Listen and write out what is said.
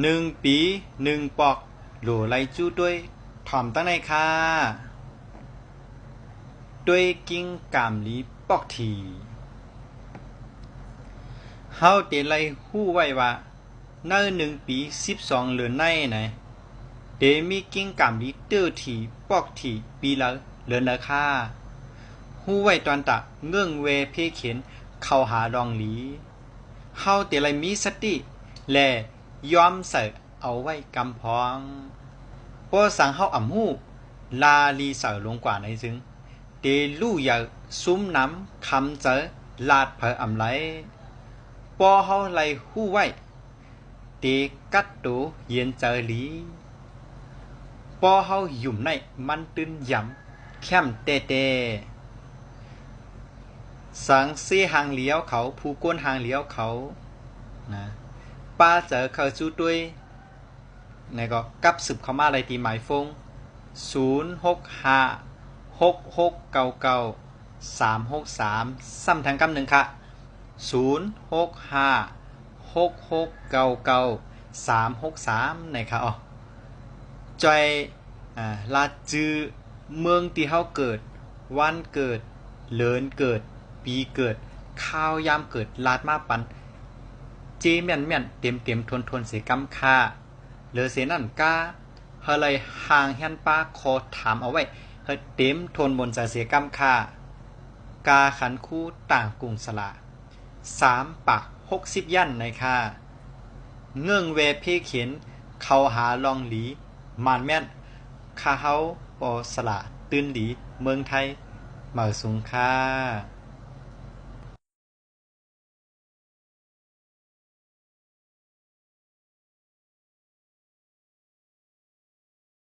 1 ปี 1 ปอกหลูไลจู้ด้วยถ่อมตั้งในค่ะด้วยกิ้งกามลีปอกทีเฮาเตไลฮู้ไว้ว่าใน1 ปี 12 เดือนในไหนเดมีกิ้งกามลีเตอร์ทีปอกทีปีละเดือนละค่ะฮู้ไว้ตอนตะเงื่องเวเพเข็นเข้าหาดองหลีเฮาเตไลมีสติและยอมใส่เอาไว้กำพองพอสั่งเฮาอ่ำฮู้ลาลีเสาลงกว่าในซึ่งเตลู่อยากซุ้มน้ำคำเจอลาดเผออ่ำไหลปอเฮาไลฮู้ไว้เตกัดตูเย็นเจอหลีปอเฮาหยุ่มในมันตื้นยำแค้มเตเตสังเสียหางเลี้ยวเขาผู้ก้นหางเลี้ยวเขานะป้าเจอเขาจู้ด้วยนี่ก็กับสืบเข้ามาอะไรตีหมายฟง0656699363ซ้ำทางกำหนึ่งค่ะ0656699363นะครับอ๋อจอยลาจือเมืองที่เฮาเกิดวันเกิดเลินเกิดปีเกิดข้าวยามเกิดลาดมาปันเจแม่นแม่นเต็มเต็มทนทนเสียกำค่าเหลือเสียนั่นก้าเฮเลยห่างแฮนป้าคอถามเอาไว้เฮเต็มทนบนเสียกำค่ากาขันคู่ต่างกรุงสละ3 ปาก 60 ยันในค่าเงื่องเวเพเขียนเขาหาลองหลีมานแม่นข้าเฮาปอสละตื่นหลีเมืองไทยเหมาสูงค่า